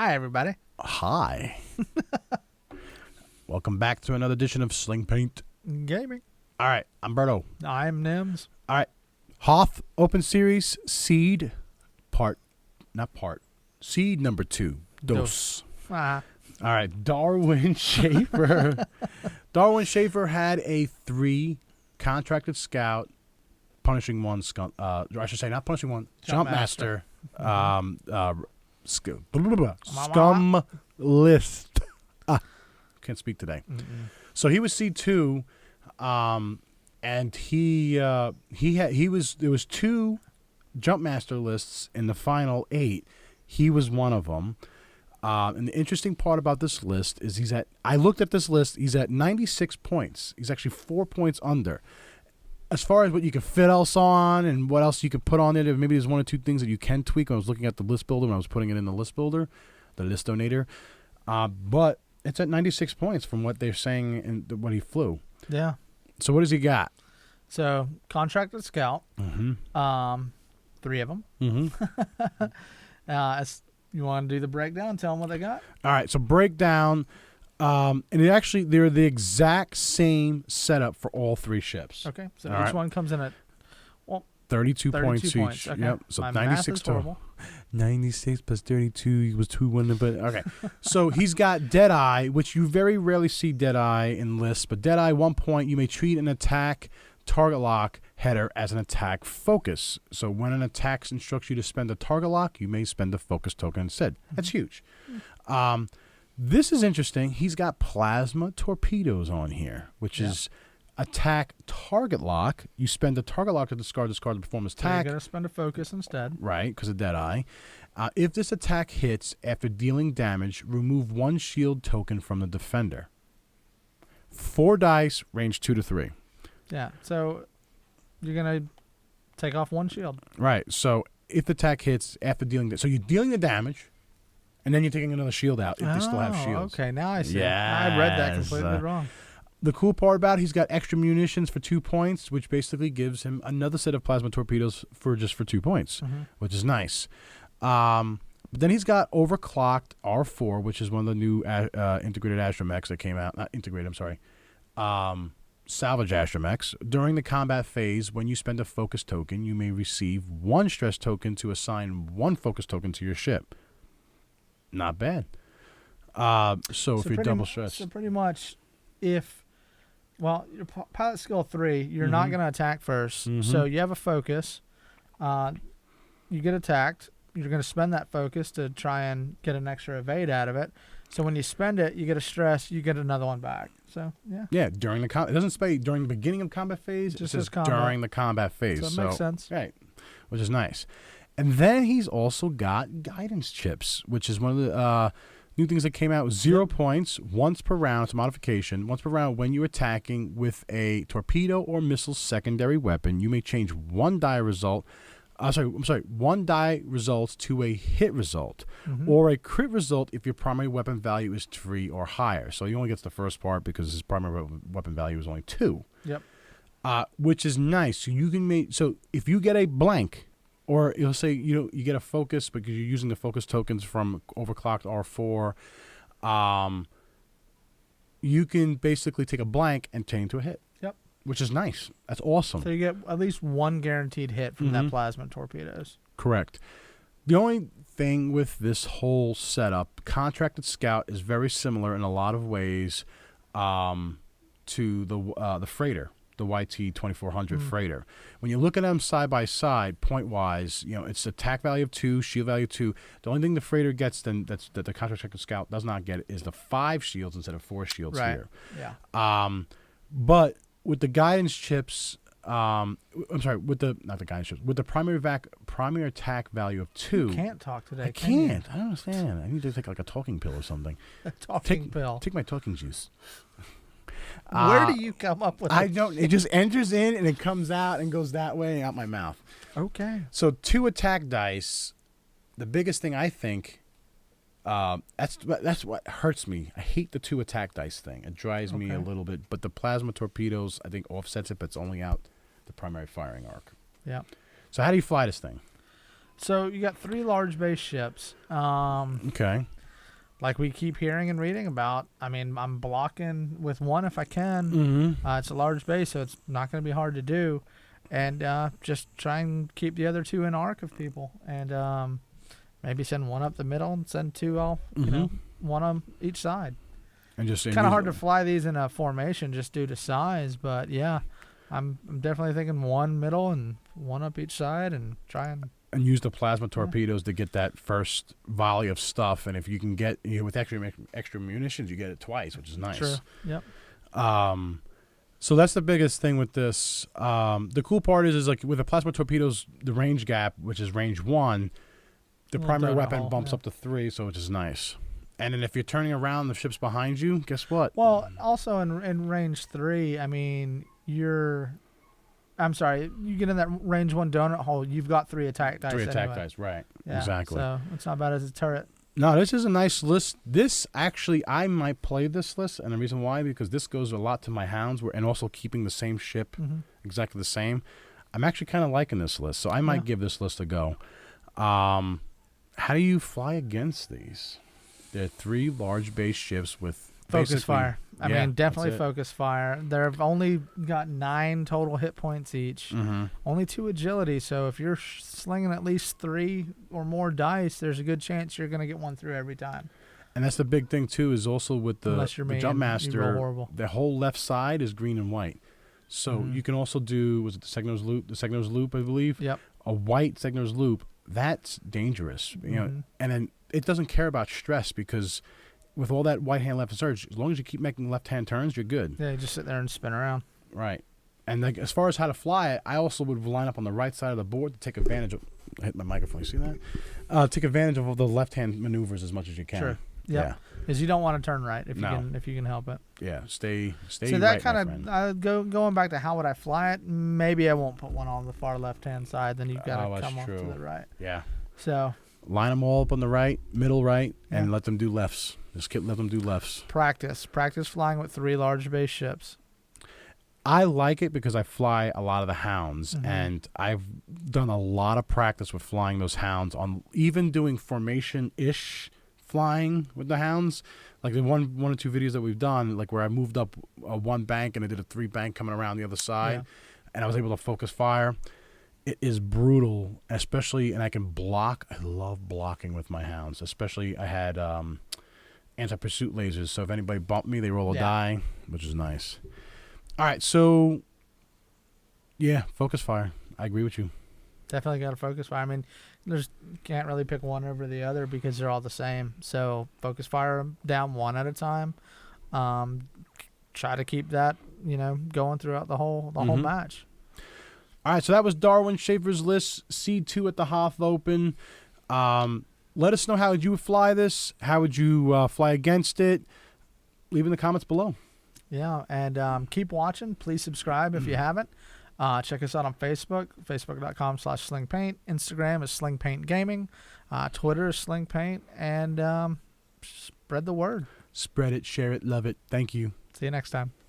Hi, everybody. Hi. Welcome back to another edition of Sling Paint Gaming. All right, I'm Berto. I'm Nims. All right, Hoth Open Series Seed Seed number 2. Dos. Ah, All right, Darwin Schafer. Darwin Schafer had a 3 contracted scout, punishing 1 scum. I should say not punishing 1. JumpMaster. Scum list. Can't speak today. So he was C2, and there was 2 JumpMaster lists in the final 8. He was one of them. And the interesting part about this list is I looked at this list, he's at 96 points. He's actually 4 points under. As far as what you can fit else on and what else you could put on it, maybe there's 1 or 2 things that you can tweak. I was looking at the list builder when I was putting it in the list builder, the list donator. But it's at 96 points from what they're saying and what he flew. yeah. So what does he got? So, contracted scout. 3 of them. You want to do the breakdown? Tell them what they got? All right, so breakdown. And they're the exact same setup for all 3 ships. Okay. So All each right. one comes in at 32 points each. Okay. Yep. So My 96 math is total. horrible. 96 plus 32 was 2-1. But okay. So he's got Deadeye, which you very rarely see Deadeye in lists. But Deadeye, 1 point, you may treat an attack target lock header as an attack focus. So when an attack instructs you to spend a target lock, you may spend a focus token instead. That's huge. This is interesting. He's got plasma torpedoes on here, which is attack target lock. You spend a target lock to discard the performance So you're attack. going to spend a focus instead. Right, because of Deadeye. If this attack hits after dealing damage, remove 1 shield token from the defender. 4 dice, range 2 to 3. Yeah. So you're going to take off 1 shield. Right. So if the attack hits after dealing, so you're dealing the damage, and then you're taking another shield out if they still have shields. Okay. Now I see. I read that completely wrong. The cool part about it, he's got extra munitions for 2 points, which basically gives him another set of plasma torpedoes for 2 points, which is nice. But then he's got Overclocked R4, which is one of the new integrated Agromechs that came out. Not integrated, I'm sorry. Salvage Agromechs. During the combat phase, when you spend a focus token, you may receive 1 stress token to assign 1 focus token to your ship. Not bad. So if you're double stressed. So pretty much your pilot skill 3, you're not going to attack first. So you have a focus. You get attacked. You're going to spend that focus to try and get an extra evade out of it. So when you spend it, you get a stress. You get another one back. So, yeah. Yeah, during the it doesn't say during the beginning of combat phase. Just it says as combat. during the combat phase. So it makes sense. Right, which is nice. And then he's also got guidance chips, which is one of the new things that came out. 0 points once per round. It's a modification. Once per round when you're attacking with a torpedo or missile secondary weapon, you may change 1 die result. One die results to a hit result or a crit result if your primary weapon value is 3 or higher. So he only gets the first part because his primary weapon value is only 2. Yep. Which is nice. So you can so if you get a blank, or it'll say you get a focus because you're using the focus tokens from Overclocked R4, you can basically take a blank and change to a hit. Yep. Which is nice. That's awesome. So you get at least 1 guaranteed hit from that plasma torpedoes. Correct. The only thing with this whole setup, Contracted Scout is very similar in a lot of ways to the freighter, the YT 2400 freighter. When you look at them side by side, point wise, it's attack value of 2, shield value of 2. The only thing the freighter gets that the Contracted Scout does not get is the 5 shields instead of 4 shields here. Yeah. But with the guidance chips, with the primary attack value of 2. You can't talk today. I can't. I don't understand. I need to take like a talking pill or something. A talking pill. Take my talking juice. Where do you come up with I don't. It just enters in and it comes out and goes that way out my mouth. Okay. So 2 attack dice. The biggest thing I think, that's what hurts me. I hate the 2 attack dice thing. It drives me a little bit. But the plasma torpedoes, I think, offsets it, but it's only out the primary firing arc. Yeah. So how do you fly this thing? So you got 3 large base ships. Okay. like we keep hearing and reading about, I mean, I'm blocking with one if I can. Mm-hmm. It's a large base, so it's not going to be hard to do. And just try and keep the other two in arc of people. And maybe send one up the middle and send two off, one on each side. And just Kind of hard to fly these in a formation just due to size, but yeah, I'm definitely thinking one middle and one up each side and try and use the plasma torpedoes to get that first volley of stuff. And if you can get with extra munitions, you get it twice, which is nice. True. Yep. So that's the biggest thing with this. The cool part is like with the plasma torpedoes, the range gap, which is range 1, the primary weapon bumps up to 3, so which is nice. And then if you're turning around, the ship's behind you. Guess what? Well, also in range 3, I mean, I'm sorry, you get in that range 1 donut hole, you've got 3 attack dice. 3 attack dice, right? Yeah, exactly. So it's not bad as a turret. No, this is a nice list. This actually, I might play this list, and the reason why, because this goes a lot to my hounds, and also keeping the same ship exactly the same. I'm actually kind of liking this list, so I might give this list a go. How do you fly against these? They're 3 large base ships with focus fire. I mean, definitely focus fire. They've only got 9 total hit points each. Only 2 agility. So if you're slinging at least 3 or more dice, there's a good chance you're going to get one through every time. And that's the big thing too. Is also with the JumpMaster, the whole left side is green and white. So you can also do, was it the Segner's loop? The Segner's loop, I believe. Yep. A white Segner's loop. That's dangerous. You know, and then it doesn't care about stress because with all that white hand left and surge, as long as you keep making left hand turns, you're good. Yeah, you just sit there and spin around. Right. And like as far as how to fly it, I also would line up on the right side of the board to take advantage of. I hit my microphone. You see that? Take advantage of all the left hand maneuvers as much as you can. Sure. Yep. Yeah. Because you don't want to turn right if you can help it. Yeah. Stay. So that right, kind of going back to how would I fly it? Maybe I won't put one on the far left hand side. Then you've got to come off to the right. Yeah. So line them all up on the right, middle right, and let them do lefts. Just let them do lefts. Practice flying with 3 large base ships. I like it because I fly a lot of the hounds, and I've done a lot of practice with flying those hounds on even doing formation-ish flying with the hounds. Like the one or two videos that we've done, like where I moved up 1 bank and I did a 3 bank coming around the other side, and I was able to focus fire. It is brutal, especially, and I can block. I love blocking with my hounds, especially I had anti-pursuit lasers, so if anybody bumped me, they roll a die, which is nice. All right, so, yeah, focus fire. I agree with you. Definitely got to focus fire. I mean, can't really pick one over the other because they're all the same. So focus fire down one at a time. Try to keep that, going throughout the whole match. All right, so that was Darwin Schafer's list, C2 at the Hoth Open. Let us know how would you fly this. How would you fly against it? Leave in the comments below. Yeah, and keep watching. Please subscribe if you haven't. Check us out on Facebook, facebook.com/slingpaint. Instagram is slingpaintgaming. Twitter is slingpaint. And spread the word. Spread it, share it, love it. Thank you. See you next time.